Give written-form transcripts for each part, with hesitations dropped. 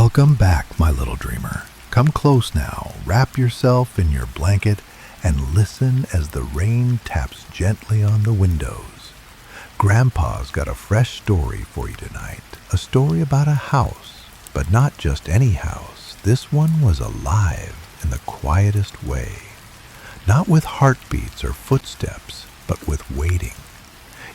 Welcome back, my little dreamer. Come close now, wrap yourself in your blanket, and listen as the rain taps gently on the windows. Grandpa's got a fresh story for you tonight, a story about a house, but not just any house. This one was alive in the quietest way, not with heartbeats or footsteps, but with waiting.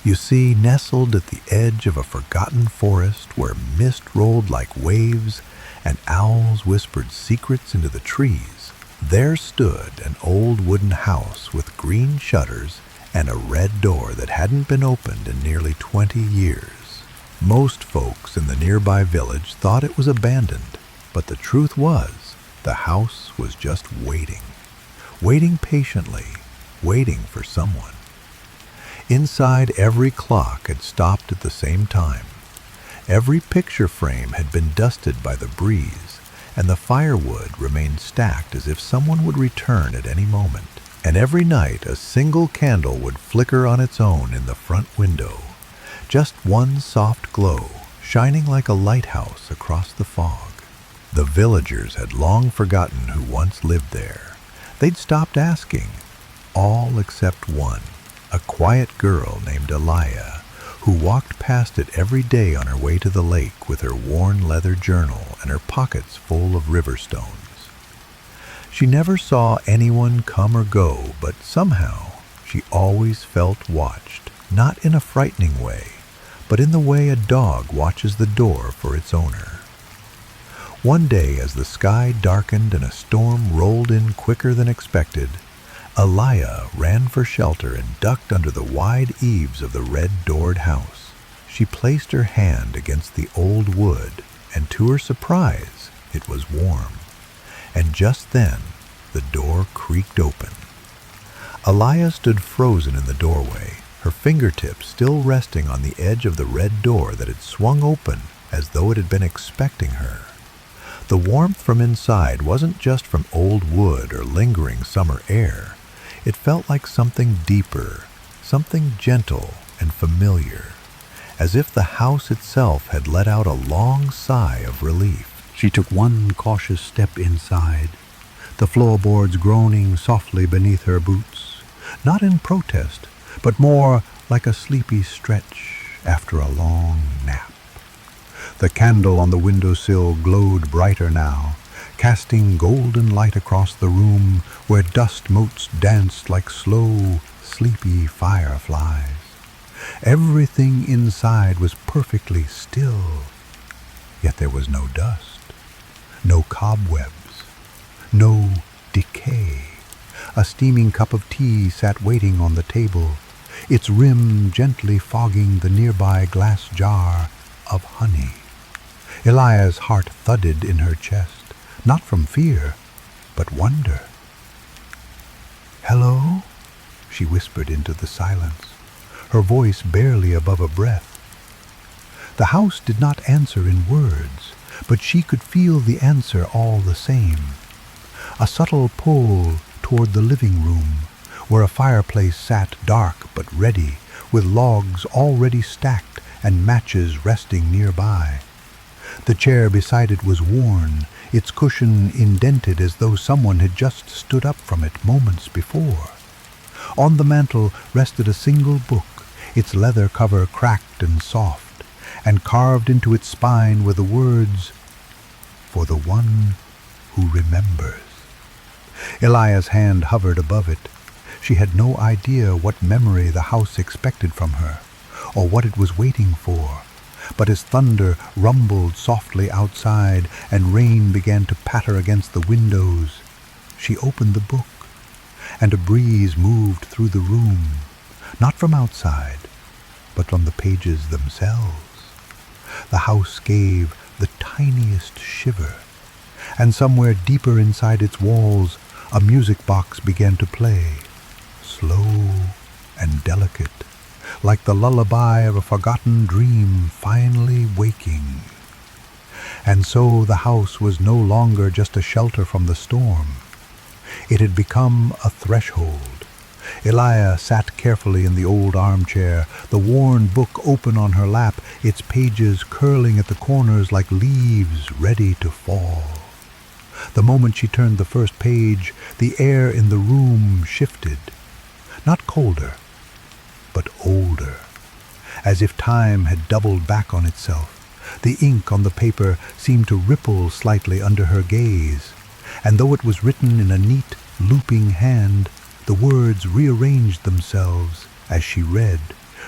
You see, nestled at the edge of a forgotten forest where mist rolled like waves and owls whispered secrets into the trees, there stood an old wooden house with green shutters and a red door that hadn't been opened in nearly 20 years. Most folks in the nearby village thought it was abandoned, but the truth was, the house was just waiting patiently, waiting for someone. Inside, every clock had stopped at the same time. Every picture frame had been dusted by the breeze, and the firewood remained stacked as if someone would return at any moment. And every night, a single candle would flicker on its own in the front window, just one soft glow, shining like a lighthouse across the fog. The villagers had long forgotten who once lived there. They'd stopped asking, all except one. A quiet girl named Elia, who walked past it every day on her way to the lake with her worn leather journal and her pockets full of river stones. She never saw anyone come or go, but somehow she always felt watched, not in a frightening way, but in the way a dog watches the door for its owner. One day, as the sky darkened and a storm rolled in quicker than expected, Elia ran for shelter and ducked under the wide eaves of the red-doored house. She placed her hand against the old wood, and to her surprise, it was warm. And just then, the door creaked open. Elia stood frozen in the doorway, her fingertips still resting on the edge of the red door that had swung open as though it had been expecting her. The warmth from inside wasn't just from old wood or lingering summer air. It felt like something deeper, something gentle and familiar, as if the house itself had let out a long sigh of relief. She took one cautious step inside, the floorboards groaning softly beneath her boots, not in protest, but more like a sleepy stretch after a long nap. The candle on the windowsill glowed brighter now, casting golden light across the room where dust motes danced like slow, sleepy fireflies. Everything inside was perfectly still, yet there was no dust, no cobwebs, no decay. A steaming cup of tea sat waiting on the table, its rim gently fogging the nearby glass jar of honey. Elia's heart thudded in her chest, not from fear, but wonder. "Hello?" she whispered into the silence, her voice barely above a breath. The house did not answer in words, but she could feel the answer all the same. A subtle pull toward the living room, where a fireplace sat dark but ready, with logs already stacked and matches resting nearby. The chair beside it was worn, its cushion indented as though someone had just stood up from it moments before. On the mantel rested a single book, its leather cover cracked and soft, and carved into its spine were the words, "For the one who remembers." Elia's hand hovered above it. She had no idea what memory the house expected from her, or what it was waiting for. But as thunder rumbled softly outside and rain began to patter against the windows, she opened the book, and a breeze moved through the room, not from outside, but from the pages themselves. The house gave the tiniest shiver, and somewhere deeper inside its walls, a music box began to play, slow and delicate, like the lullaby of a forgotten dream finally waking. And so the house was no longer just a shelter from the storm. It had become a threshold, Elia sat carefully in the old armchair, the worn book open on her lap, its pages curling at the corners like leaves ready to fall. The moment she turned the first page, the air in the room shifted, not colder, but older, as if time had doubled back on itself. The ink on the paper seemed to ripple slightly under her gaze, and though it was written in a neat, looping hand, the words rearranged themselves as she read,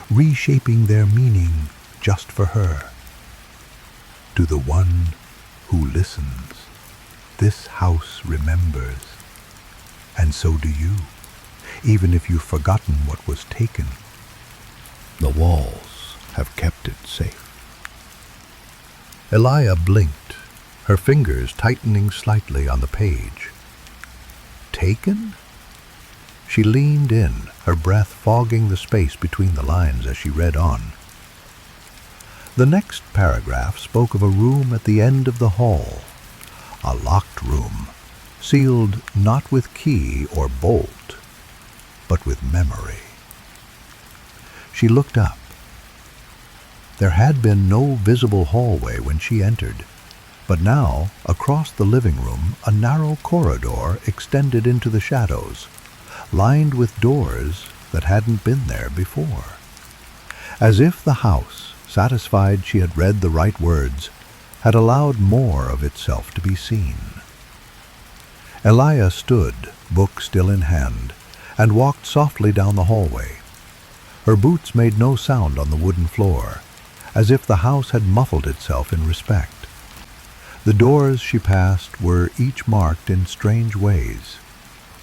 reshaping their meaning just for her. To the one who listens, this house remembers, and so do you, even if you've forgotten what was taken. The walls have kept it safe. Elia blinked, her fingers tightening slightly on the page. Taken? She leaned in, her breath fogging the space between the lines as she read on. The next paragraph spoke of a room at the end of the hall, a locked room, sealed not with key or bolt, but with memory. She looked up. There had been no visible hallway when she entered, but now, across the living room, a narrow corridor extended into the shadows, lined with doors that hadn't been there before. As if the house, satisfied she had read the right words, had allowed more of itself to be seen. Elia stood, book still in hand, and walked softly down the hallway. Her boots made no sound on the wooden floor, as if the house had muffled itself in respect. The doors she passed were each marked in strange ways.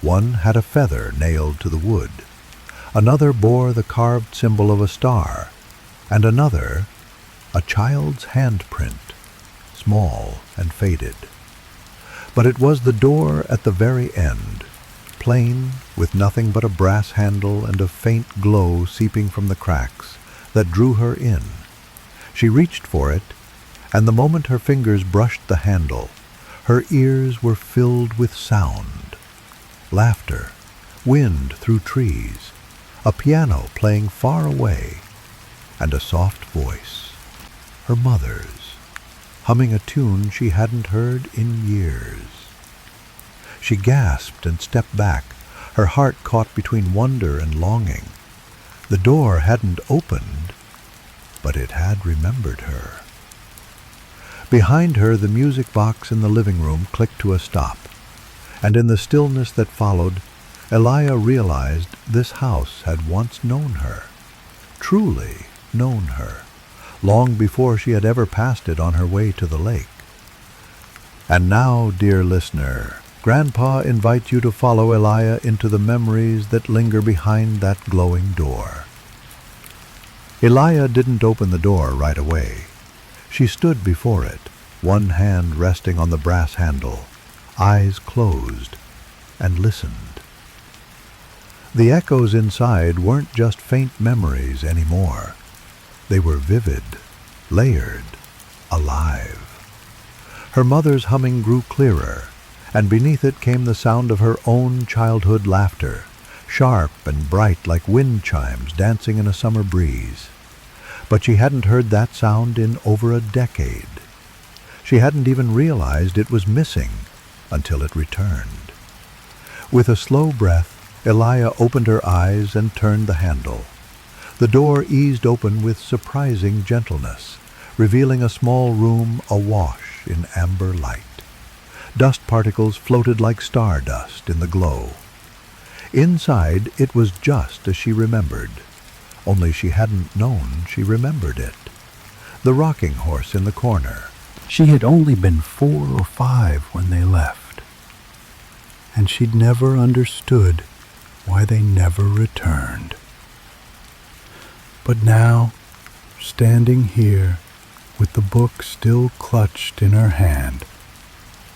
One had a feather nailed to the wood, another bore the carved symbol of a star, and another a child's handprint, small and faded. But it was the door at the very end, plain, with nothing but a brass handle and a faint glow seeping from the cracks, that drew her in. She reached for it, and the moment her fingers brushed the handle, her ears were filled with sound. Laughter, wind through trees, a piano playing far away, and a soft voice, her mother's, humming a tune she hadn't heard in years. She gasped and stepped back, her heart caught between wonder and longing. The door hadn't opened, but it had remembered her. Behind her, the music box in the living room clicked to a stop, and in the stillness that followed, Elia realized this house had once known her, truly known her, long before she had ever passed it on her way to the lake. And now, dear listener, Grandpa invites you to follow Elia into the memories that linger behind that glowing door. Elia didn't open the door right away. She stood before it, one hand resting on the brass handle, eyes closed, and listened. The echoes inside weren't just faint memories anymore. They were vivid, layered, alive. Her mother's humming grew clearer, and beneath it came the sound of her own childhood laughter, sharp and bright like wind chimes dancing in a summer breeze. But she hadn't heard that sound in over a decade. She hadn't even realized it was missing until it returned. With a slow breath, Elia opened her eyes and turned the handle. The door eased open with surprising gentleness, revealing a small room awash in amber light. Dust particles floated like stardust in the glow. Inside, it was just as she remembered, only she hadn't known she remembered it. The rocking horse in the corner. She had only been 4 or 5 when they left, and she'd never understood why they never returned. But now, standing here, with the book still clutched in her hand,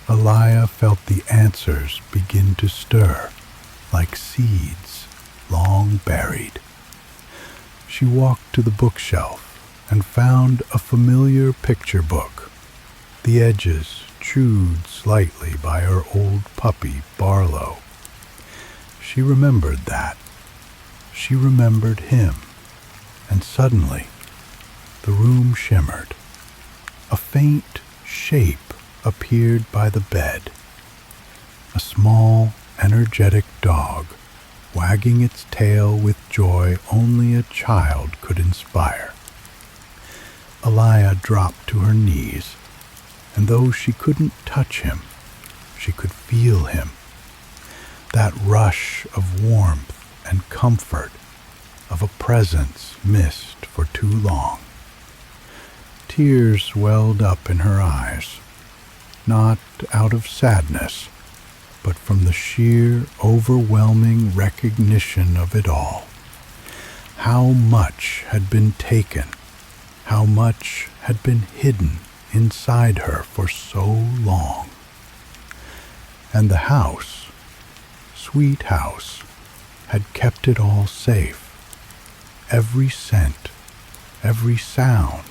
Elia felt the answers begin to stir, like seeds long buried. She walked to the bookshelf and found a familiar picture book, the edges chewed slightly by her old puppy, Barlow. She remembered that, she remembered him, and suddenly the room shimmered. A faint shape appeared by the bed. A small, energetic dog, wagging its tail with joy only a child could inspire. Elia dropped to her knees, and though she couldn't touch him, she could feel him. That rush of warmth and comfort, of a presence missed for too long. Tears welled up in her eyes, not out of sadness, but from the sheer, overwhelming recognition of it all. How much had been taken, how much had been hidden inside her for so long. And the house, sweet house, had kept it all safe. Every scent, every sound,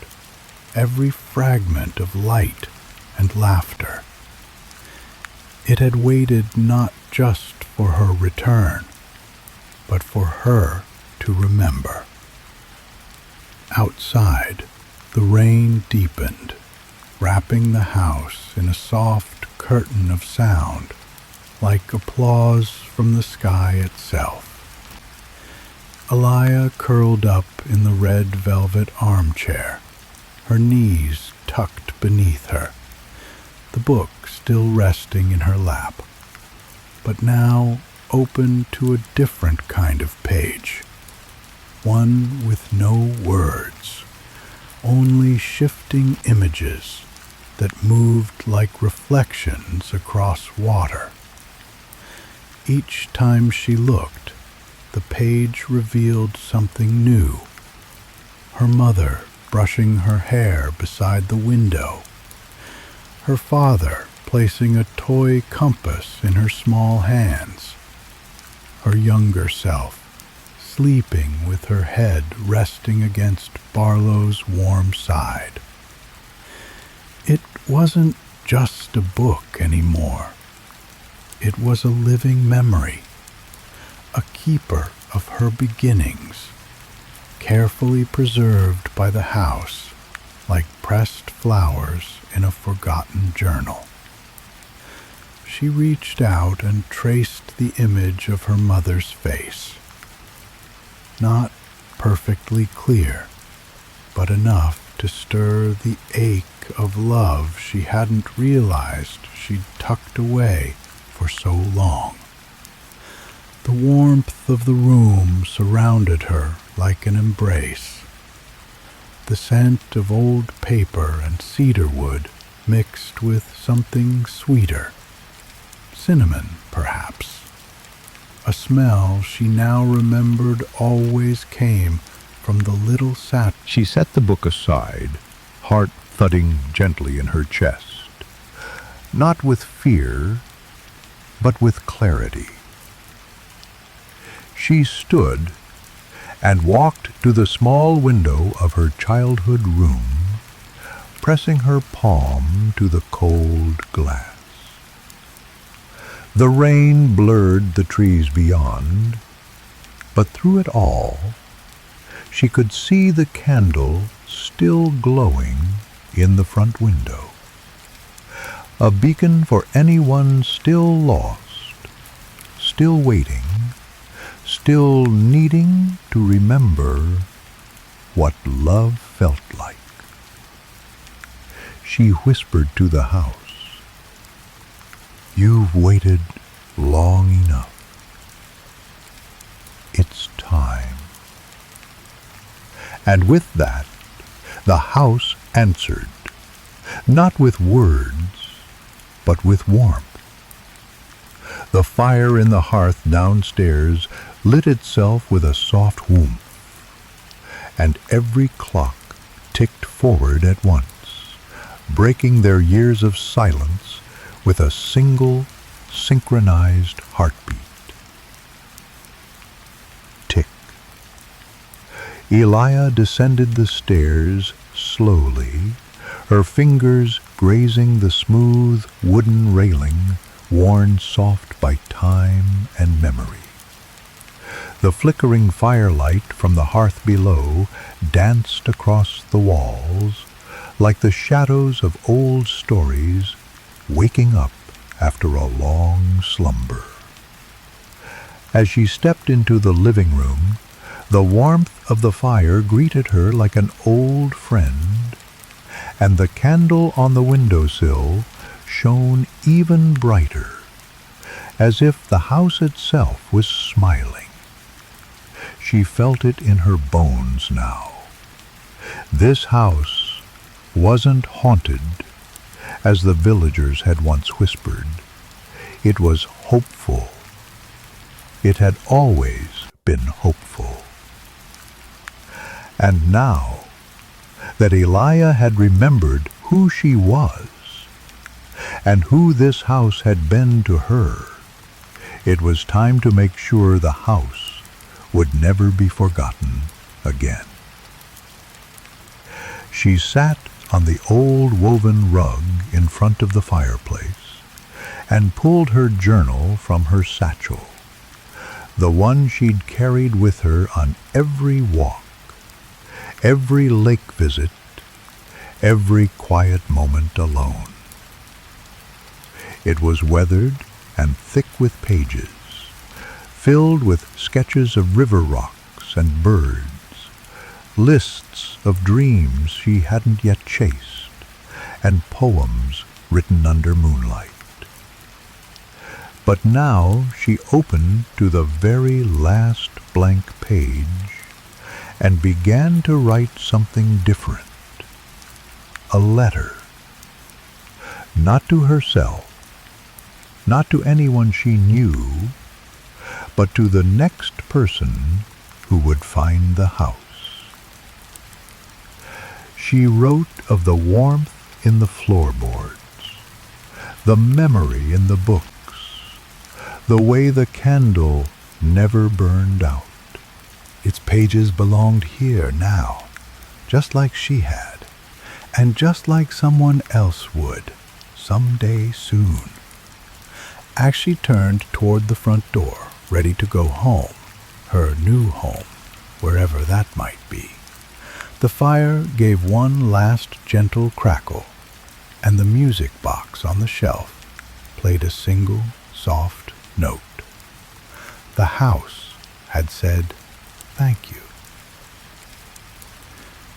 every fragment of light and laughter. It had waited not just for her return, but for her to remember. Outside, the rain deepened, wrapping the house in a soft curtain of sound, like applause from the sky itself. Elia curled up in the red velvet armchair, her knees tucked beneath her, the book still resting in her lap, but now open to a different kind of page, one with no words, only shifting images that moved like reflections across water. Each time she looked, the page revealed something new. Her mother brushing her hair beside the window, her father placing a toy compass in her small hands, her younger self sleeping with her head resting against Barlow's warm side. It wasn't just a book anymore. It was a living memory, a keeper of her beginnings, carefully preserved by the house like pressed flowers in a forgotten journal. She reached out and traced the image of her mother's face. Not perfectly clear, but enough to stir the ache of love she hadn't realized she'd tucked away for so long. The warmth of the room surrounded her like an embrace. The scent of old paper and cedar wood mixed with something sweeter, cinnamon perhaps. A smell she now remembered always came from the little sat. She set the book aside, heart thudding gently in her chest, not with fear, but with clarity. She stood and walked to the small window of her childhood room, pressing her palm to the cold glass. The rain blurred the trees beyond, but through it all, she could see the candle still glowing in the front window, a beacon for anyone still lost, still waiting, still needing to remember what love felt like. She whispered to the house, "You've waited long enough. It's time." And with that, the house answered, not with words, but with warmth. The fire in the hearth downstairs lit itself with a soft whoomph, and every clock ticked forward at once, breaking their years of silence with a single synchronized heartbeat. Tick. Elia descended the stairs slowly, her fingers grazing the smooth wooden railing worn soft by time and memory. The flickering firelight from the hearth below danced across the walls like the shadows of old stories waking up after a long slumber. As she stepped into the living room, the warmth of the fire greeted her like an old friend, and the candle on the windowsill shone even brighter, as if the house itself was smiling. She felt it in her bones now. This house wasn't haunted, as the villagers had once whispered. It was hopeful. It had always been hopeful. And now that Elia had remembered who she was and who this house had been to her, it was time to make sure the house would never be forgotten again. She sat on the old woven rug in front of the fireplace and pulled her journal from her satchel, the one she'd carried with her on every walk, every lake visit, every quiet moment alone. It was weathered and thick with pages, filled with sketches of river rocks and birds, lists of dreams she hadn't yet chased, and poems written under moonlight. But now she opened to the very last blank page and began to write something different. A letter. Not to herself, not to anyone she knew, but to the next person who would find the house. She wrote of the warmth in the floorboards, the memory in the books, the way the candle never burned out. Its pages belonged here now, just like she had, and just like someone else would, someday soon. As she turned toward the front door, ready to go home, her new home, wherever that might be, the fire gave one last gentle crackle, and the music box on the shelf played a single soft note. The house had said, "Thank you."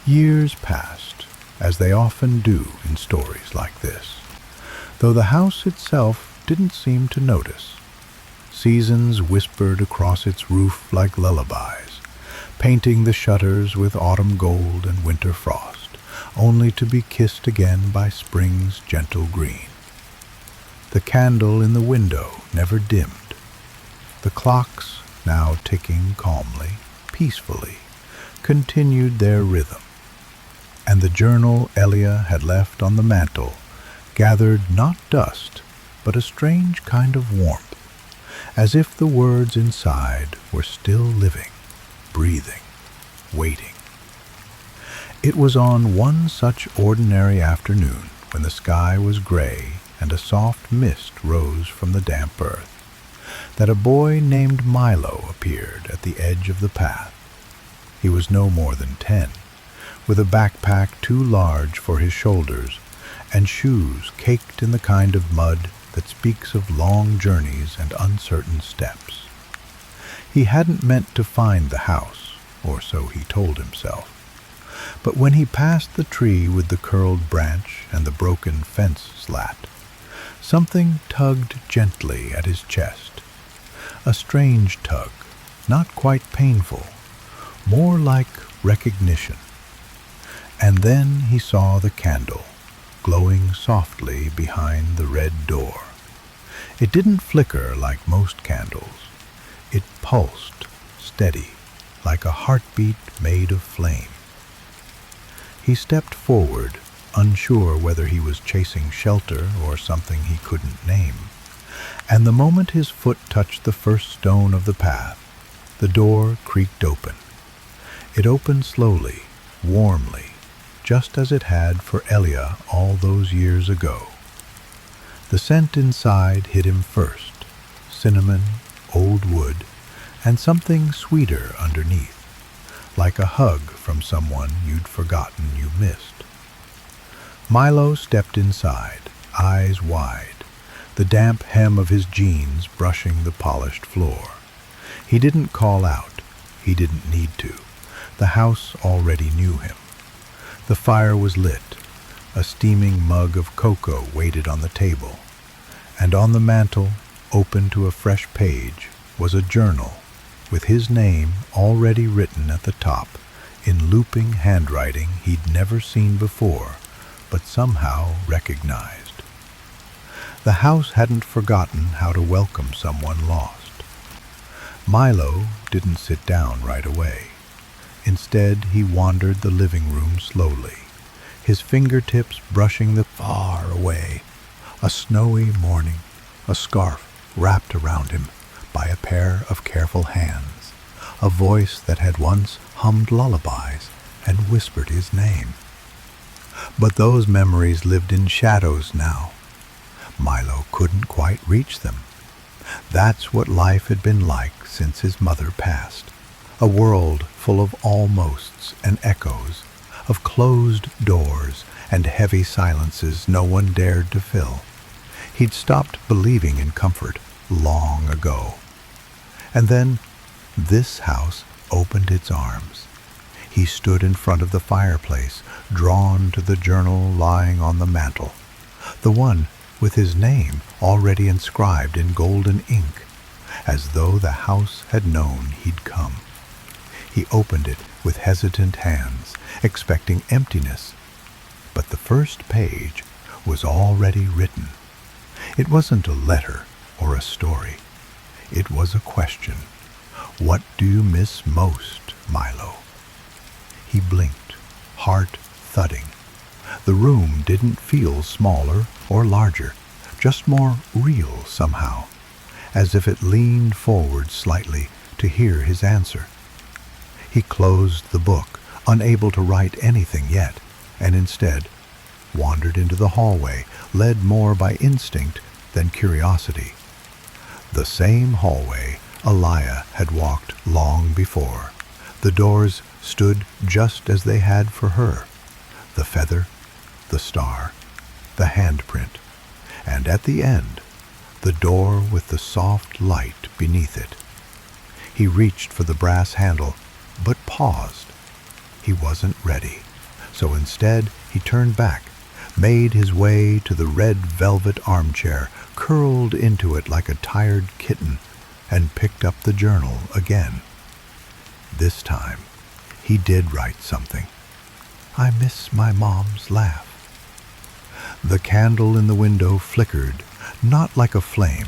Years passed, as they often do in stories like this, though the house itself didn't seem to notice. Seasons whispered across its roof like lullabies, painting the shutters with autumn gold and winter frost, only to be kissed again by spring's gentle green. The candle in the window never dimmed. The clocks, now ticking calmly, peacefully, continued their rhythm, and the journal Elia had left on the mantel gathered not dust, but a strange kind of warmth, as if the words inside were still living, breathing, waiting. It was on one such ordinary afternoon, when the sky was gray and a soft mist rose from the damp earth, that a boy named Milo appeared at the edge of the path. He was no more than 10, with a backpack too large for his shoulders and shoes caked in the kind of mud that speaks of long journeys and uncertain steps. He hadn't meant to find the house, or so he told himself. But when he passed the tree with the curled branch and the broken fence slat, something tugged gently at his chest. A strange tug, not quite painful, more like recognition. And then he saw the candle, glowing softly behind the red door. It didn't flicker like most candles. It pulsed, steady, like a heartbeat made of flame. He stepped forward, unsure whether he was chasing shelter or something he couldn't name, and the moment his foot touched the first stone of the path, the door creaked open. It opened slowly, warmly, just as it had for Elia all those years ago. The scent inside hit him first, cinnamon, old wood, and something sweeter underneath, like a hug from someone you'd forgotten you missed. Milo stepped inside, eyes wide, the damp hem of his jeans brushing the polished floor. He didn't call out. He didn't need to. The house already knew him. The fire was lit. A steaming mug of cocoa waited on the table, and on the mantel, open to a fresh page, was a journal with his name already written at the top in looping handwriting he'd never seen before, but somehow recognized. The house hadn't forgotten how to welcome someone lost. Milo didn't sit down right away. Instead, he wandered the living room slowly, his fingertips brushing the far away. A snowy morning, a scarf wrapped around him by a pair of careful hands, a voice that had once hummed lullabies and whispered his name. But those memories lived in shadows now. Milo couldn't quite reach them. That's what life had been like since his mother passed. A world full of almosts and echoes, of closed doors and heavy silences no one dared to fill. He'd stopped believing in comfort long ago. And then this house opened its arms. He stood in front of the fireplace, drawn to the journal lying on the mantel, the one with his name already inscribed in golden ink, as though the house had known he'd come. He opened it with hesitant hands, expecting emptiness, but the first page was already written. It wasn't a letter or a story. It was a question. What do you miss most, Milo? He blinked, heart thudding. The room didn't feel smaller or larger, just more real somehow, as if it leaned forward slightly to hear his answer. He closed the book, unable to write anything yet, and instead wandered into the hallway, led more by instinct than curiosity. The same hallway Alaya had walked long before. The doors stood just as they had for her. The feather, the star, the handprint, and at the end, the door with the soft light beneath it. He reached for the brass handle, but paused. He wasn't ready, so instead he turned back, made his way to the red velvet armchair, curled into it like a tired kitten, and picked up the journal again. This time, he did write something. I miss my mom's laugh. The candle in the window flickered, not like a flame,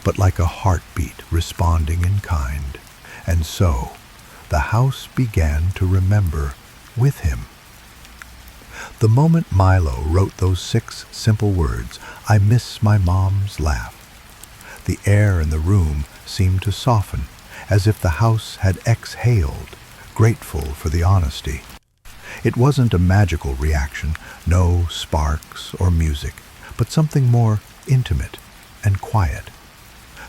but like a heartbeat responding in kind. And so, the house began to remember with him. The moment Milo wrote those 6 simple words, I miss my mom's laugh, the air in the room seemed to soften, as if the house had exhaled, grateful for the honesty. It wasn't a magical reaction, no sparks or music, but something more intimate and quiet.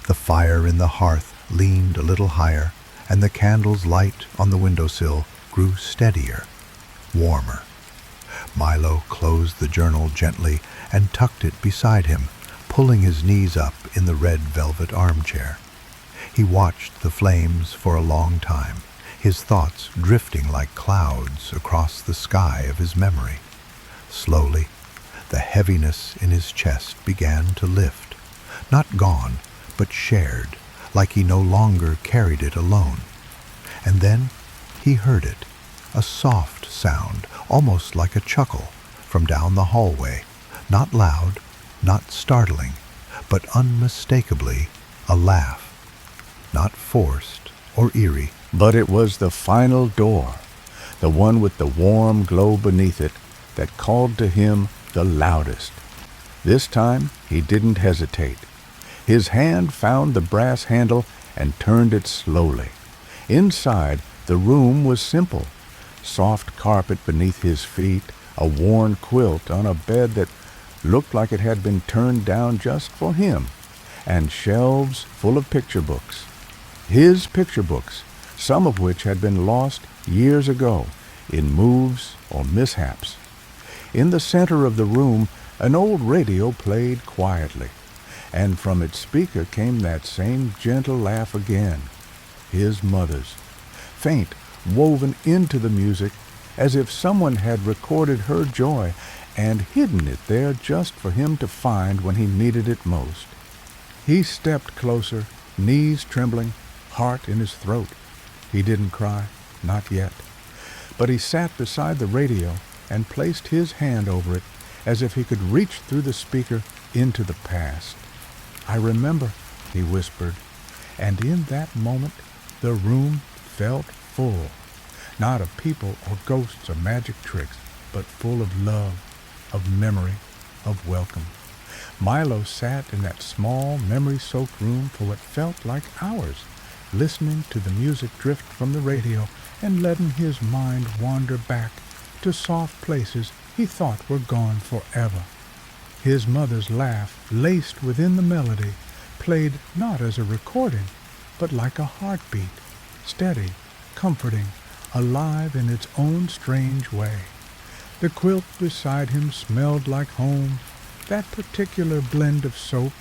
The fire in the hearth leaned a little higher, and the candle's light on the windowsill grew steadier, warmer. Milo closed the journal gently and tucked it beside him, pulling his knees up in the red velvet armchair. He watched the flames for a long time, his thoughts drifting like clouds across the sky of his memory. Slowly, the heaviness in his chest began to lift, not gone, but shared, like he no longer carried it alone. And then he heard it, a soft sound, almost like a chuckle, from down the hallway, not loud, not startling, but unmistakably a laugh, not forced or eerie. But it was the final door, the one with the warm glow beneath it, that called to him the loudest. This time he didn't hesitate. His hand found the brass handle and turned it slowly. Inside, the room was simple. Soft carpet beneath his feet, a worn quilt on a bed that looked like it had been turned down just for him, and shelves full of picture books. His picture books, some of which had been lost years ago in moves or mishaps. In the center of the room, an old radio played quietly, and from its speaker came that same gentle laugh again, his mother's, faint, woven into the music, as if someone had recorded her joy and hidden it there just for him to find when he needed it most. He stepped closer, knees trembling, heart in his throat. He didn't cry, not yet, but he sat beside the radio and placed his hand over it as if he could reach through the speaker into the past. "I remember," he whispered, and in that moment the room felt full, not of people or ghosts or magic tricks, but full of love, of memory, of welcome. Milo sat in that small, memory-soaked room for what felt like hours, listening to the music drift from the radio and letting his mind wander back to soft places he thought were gone forever. His mother's laugh, laced within the melody, played not as a recording, but like a heartbeat, steady, comforting, alive in its own strange way. The quilt beside him smelled like home, that particular blend of soap,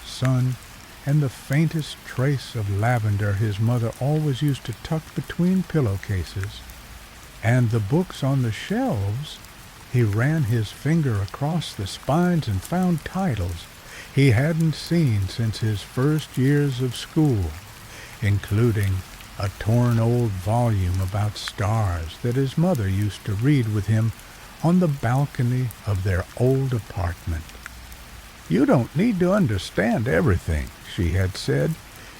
sun, and the faintest trace of lavender his mother always used to tuck between pillowcases. And the books on the shelves, he ran his finger across the spines and found titles he hadn't seen since his first years of school, including a torn old volume about stars that his mother used to read with him on the balcony of their old apartment. "You don't need to understand everything," she had said.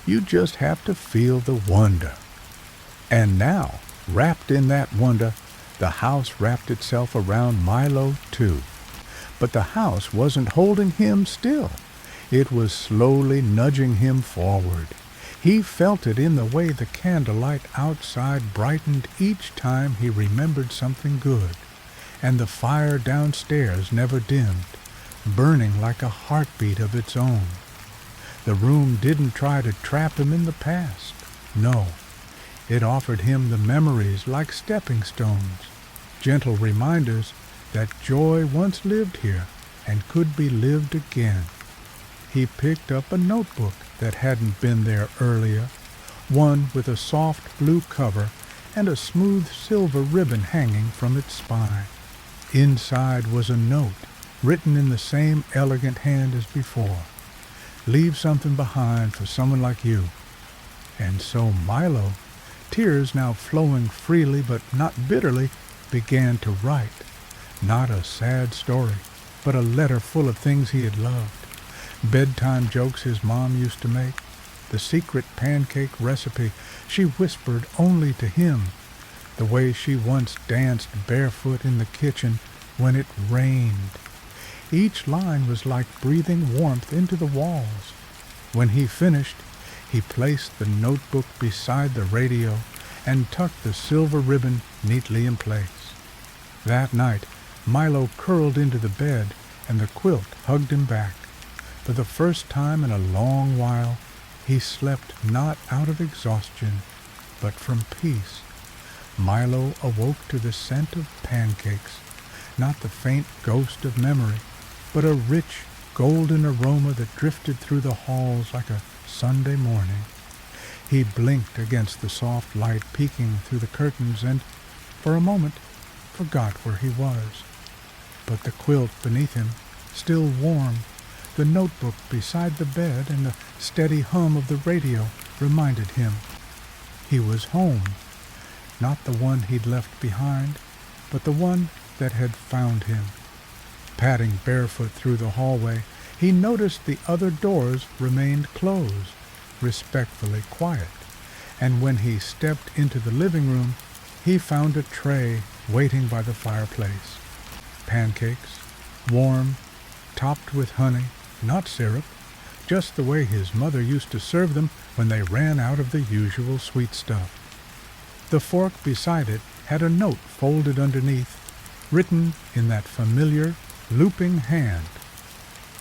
"You just have to feel the wonder." And now, wrapped in that wonder, the house wrapped itself around Milo too. But the house wasn't holding him still. It was slowly nudging him forward. He felt it in the way the candlelight outside brightened each time he remembered something good, and the fire downstairs never dimmed, burning like a heartbeat of its own. The room didn't try to trap him in the past. No, it offered him the memories like stepping stones, gentle reminders that joy once lived here and could be lived again. He picked up a notebook that hadn't been there earlier, one with a soft blue cover and a smooth silver ribbon hanging from its spine. Inside was a note, written in the same elegant hand as before. "Leave something behind for someone like you." And so Milo, tears now flowing freely but not bitterly, began to write. Not a sad story, but a letter full of things he had loved. Bedtime jokes his mom used to make, the secret pancake recipe she whispered only to him, the way she once danced barefoot in the kitchen when it rained. Each line was like breathing warmth into the walls. When he finished, he placed the notebook beside the radio and tucked the silver ribbon neatly in place. That night, Milo curled into the bed and the quilt hugged him back. For the first time in a long while, he slept not out of exhaustion, but from peace. Milo awoke to the scent of pancakes, not the faint ghost of memory, but a rich, golden aroma that drifted through the halls like a Sunday morning. He blinked against the soft light peeking through the curtains and, for a moment, forgot where he was. But the quilt beneath him, still warm, the notebook beside the bed, and the steady hum of the radio reminded him he was home, not the one he'd left behind, but the one that had found him. Padding barefoot through the hallway, he noticed the other doors remained closed, respectfully quiet, and when he stepped into the living room, he found a tray waiting by the fireplace. Pancakes, warm, topped with honey, not syrup, just the way his mother used to serve them when they ran out of the usual sweet stuff. The fork beside it had a note folded underneath, written in that familiar, looping hand.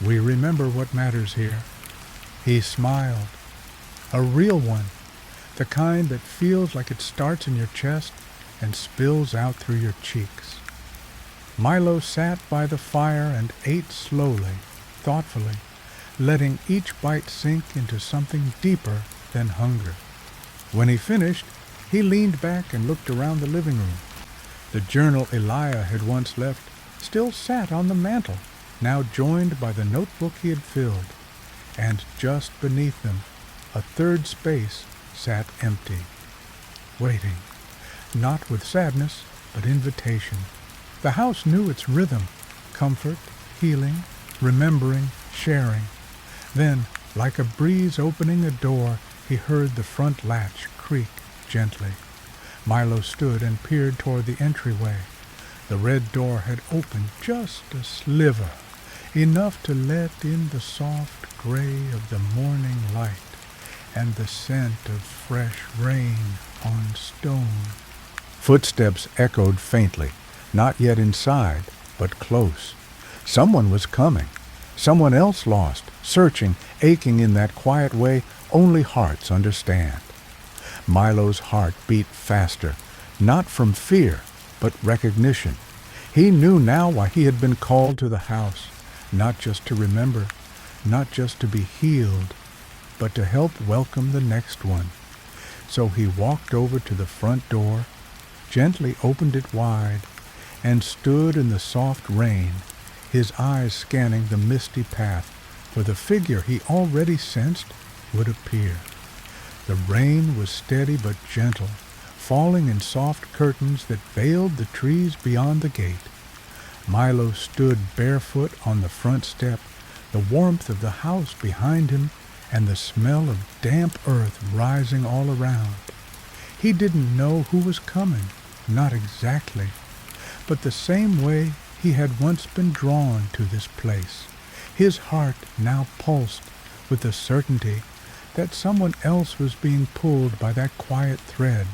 "We remember what matters here." He smiled. A real one. the kind that feels like it starts in your chest and spills out through your cheeks. Milo sat by the fire and ate slowly, thoughtfully, letting each bite sink into something deeper than hunger. When he finished, he leaned back and looked around the living room. The journal Elijah had once left still sat on the mantel, now joined by the notebook he had filled, and just beneath them, a third space sat empty, waiting, not with sadness, but invitation. The house knew its rhythm: comfort, healing, remembering, sharing. Then, like a breeze opening a door, he heard the front latch creak gently. Milo stood and peered toward the entryway. The red door had opened just a sliver, enough to let in the soft gray of the morning light and the scent of fresh rain on stone. Footsteps echoed faintly, not yet inside, but close. Someone was coming. Someone else lost, searching, aching in that quiet way only hearts understand. Milo's heart beat faster, not from fear, but recognition. He knew now why he had been called to the house, not just to remember, not just to be healed, but to help welcome the next one. So he walked over to the front door, gently opened it wide, and stood in the soft rain, his eyes scanning the misty path for the figure he already sensed would appear. The rain was steady but gentle, falling in soft curtains that veiled the trees beyond the gate. Milo stood barefoot on the front step, the warmth of the house behind him and the smell of damp earth rising all around. He didn't know who was coming, not exactly, but the same way he had once been drawn to this place. His heart now pulsed with the certainty that someone else was being pulled by that quiet thread,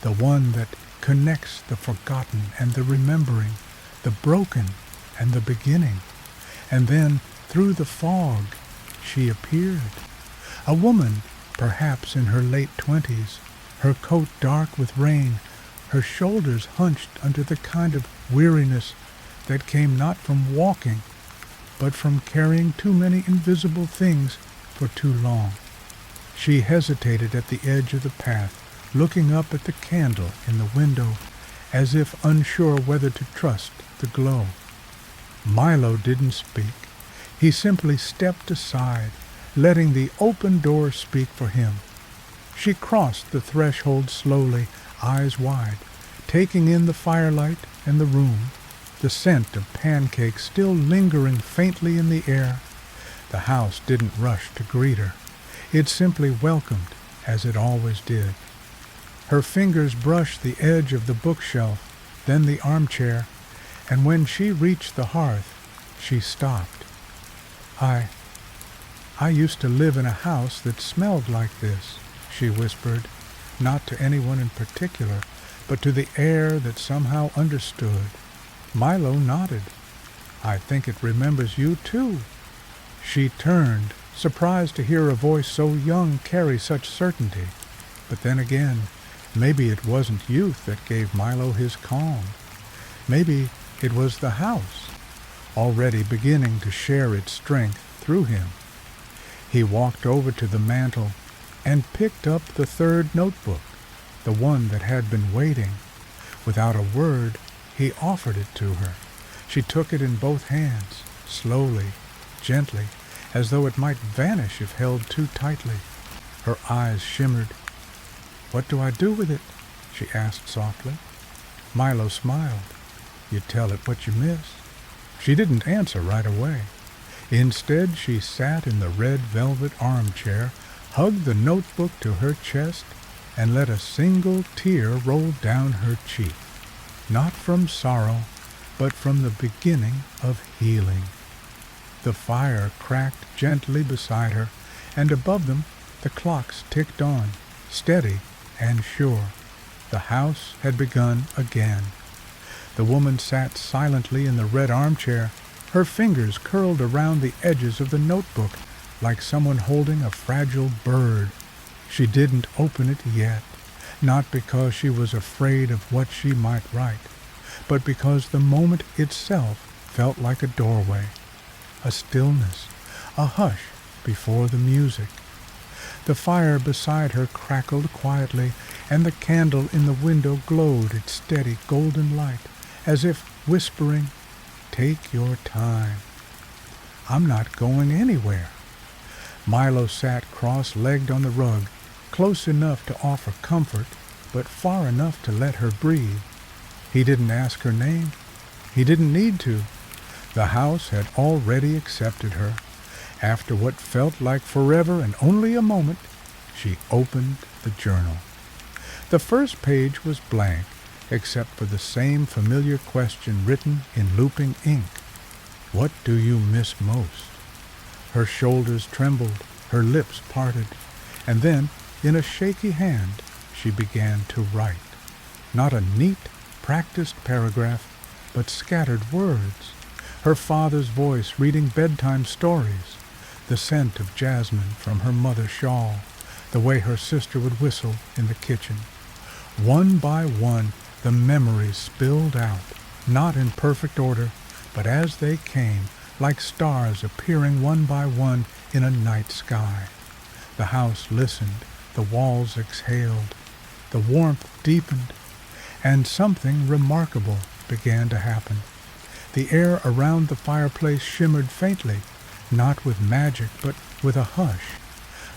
the one that connects the forgotten and the remembering, the broken and the beginning. And then, through the fog, she appeared. A woman, perhaps in her late 20s, her coat dark with rain, her shoulders hunched under the kind of weariness that came not from walking, but from carrying too many invisible things for too long. She hesitated at the edge of the path, looking up at the candle in the window, as if unsure whether to trust the glow. Milo didn't speak. He simply stepped aside, letting the open door speak for him. She crossed the threshold slowly, eyes wide, taking in the firelight and the room, the scent of pancakes still lingering faintly in the air. The house didn't rush to greet her. It simply welcomed, as it always did. Her fingers brushed the edge of the bookshelf, then the armchair, and when she reached the hearth, she stopped. I used to live in a house that smelled like this, she whispered, not to anyone in particular, but to the air that somehow understood. Milo nodded. I think it remembers you too. She turned, surprised to hear a voice so young carry such certainty. But then again, maybe it wasn't youth that gave Milo his calm. Maybe it was the house, already beginning to share its strength through him. He walked over to the mantel and picked up the third notebook, the one that had been waiting. Without a word, he offered it to her. She took it in both hands, slowly, gently, as though it might vanish if held too tightly. Her eyes shimmered. "What do I do with it?" she asked softly. Milo smiled. "You tell it what you miss." She didn't answer right away. Instead, she sat in the red velvet armchair, hugged the notebook to her chest, and let a single tear roll down her cheek. Not from sorrow, but from the beginning of healing. The fire cracked gently beside her, and above them the clocks ticked on, steady and sure. The house had begun again. The woman sat silently in the red armchair, her fingers curled around the edges of the notebook like someone holding a fragile bird. She didn't open it yet, not because she was afraid of what she might write, but because the moment itself felt like a doorway, a stillness, a hush before the music. The fire beside her crackled quietly, and the candle in the window glowed its steady golden light, as if whispering, "Take your time. I'm not going anywhere." Milo sat cross-legged on the rug, close enough to offer comfort, but far enough to let her breathe. He didn't ask her name. He didn't need to. The house had already accepted her. After what felt like forever and only a moment, she opened the journal. The first page was blank, except for the same familiar question written in looping ink. "What do you miss most?" Her shoulders trembled, her lips parted, and then, in a shaky hand, she began to write. Not a neat, practiced paragraph, but scattered words. Her father's voice reading bedtime stories, the scent of jasmine from her mother's shawl, the way her sister would whistle in the kitchen. One by one, the memories spilled out, not in perfect order, but as they came, like stars appearing one by one in a night sky. The house listened, the walls exhaled, the warmth deepened, and something remarkable began to happen. The air around the fireplace shimmered faintly, not with magic, but with a hush,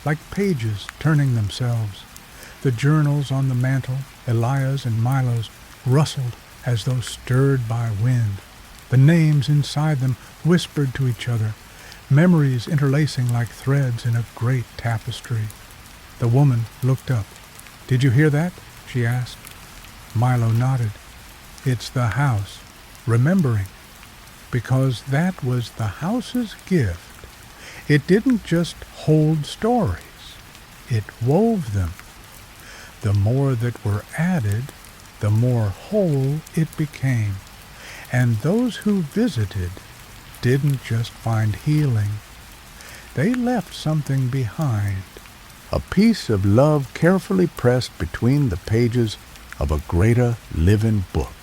like pages turning themselves. The journals on the mantel, Elia's and Milo's, rustled as though stirred by wind. The names inside them whispered to each other, memories interlacing like threads in a great tapestry. The woman looked up. "Did you hear that?" she asked. Milo nodded. "It's the house, remembering." Because that was the house's gift. It didn't just hold stories, it wove them. The more that were added, the more whole it became. And those who visited didn't just find healing. They left something behind. A piece of love carefully pressed between the pages of a greater living book.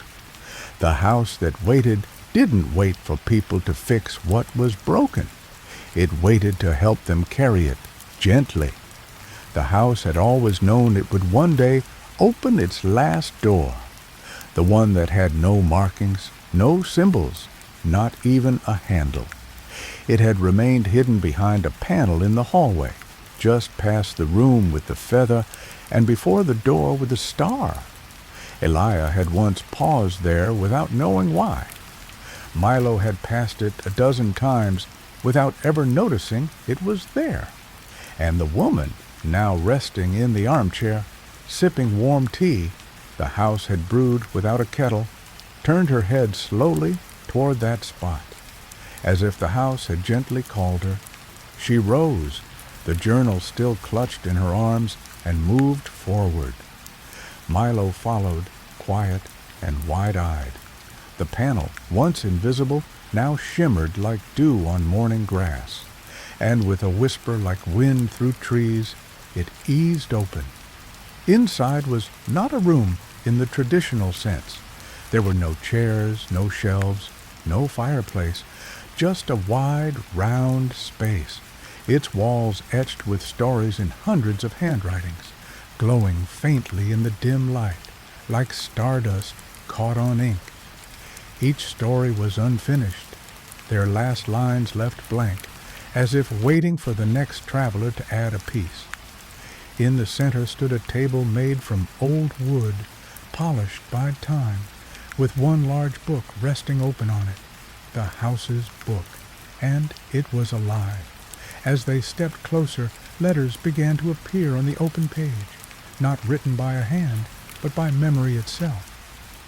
The house that waited didn't wait for people to fix what was broken. It waited to help them carry it gently. The house had always known it would one day open its last door, the one that had no markings, no symbols, not even a handle. It had remained hidden behind a panel in the hallway, just past the room with the feather and before the door with the star. Elia had once paused there without knowing why. Milo had passed it a dozen times without ever noticing it was there. And the woman, now resting in the armchair, sipping warm tea the house had brewed without a kettle, turned her head slowly toward that spot, as if the house had gently called her. She rose, the journal still clutched in her arms, and moved forward. Milo followed, quiet and wide-eyed. The panel, once invisible, now shimmered like dew on morning grass, and with a whisper like wind through trees, it eased open. Inside was not a room in the traditional sense. There were no chairs, no shelves, no fireplace, just a wide, round space, its walls etched with stories in hundreds of handwritings, glowing faintly in the dim light, like stardust caught on ink. Each story was unfinished, their last lines left blank, as if waiting for the next traveler to add a piece. In the center stood a table made from old wood, polished by time, with one large book resting open on it, the house's book, and it was alive. As they stepped closer, letters began to appear on the open page, not written by a hand, but by memory itself.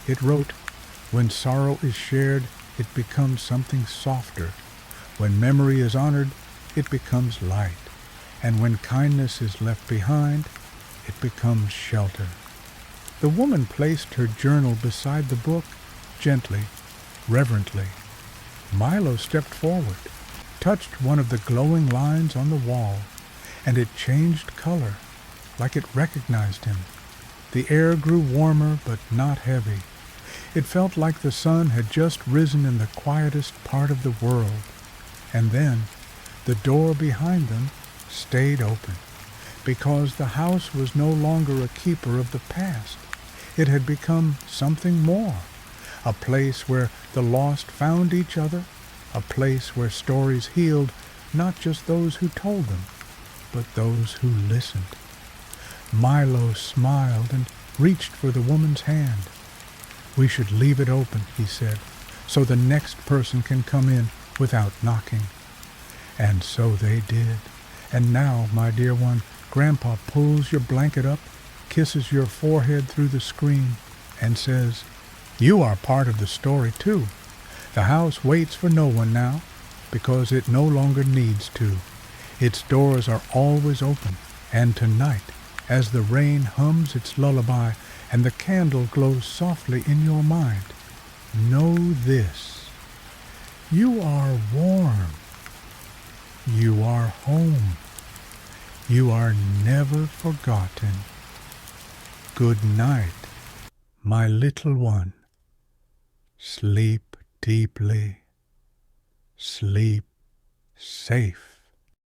It wrote, "When sorrow is shared, it becomes something softer. When memory is honored, it becomes light. And when kindness is left behind, it becomes shelter." The woman placed her journal beside the book, gently, reverently. Milo stepped forward, touched one of the glowing lines on the wall, and it changed color. like it recognized him. The air grew warmer but not heavy. It felt like the sun had just risen in the quietest part of the world. And then the door behind them stayed open, because the house was no longer a keeper of the past. It had become something more, a place where the lost found each other, a place where stories healed not just those who told them, but those who listened. Milo smiled and reached for the woman's hand. "We should leave it open," he said, "so the next person can come in without knocking." And so they did. And now, my dear one, Grandpa pulls your blanket up, kisses your forehead through the screen, and says, "You are part of the story, too. The house waits for no one now, because it no longer needs to. Its doors are always open, and tonight, as the rain hums its lullaby and the candle glows softly in your mind, know this: you are warm. You are home. You are never forgotten. Good night, my little one. Sleep deeply. Sleep safe.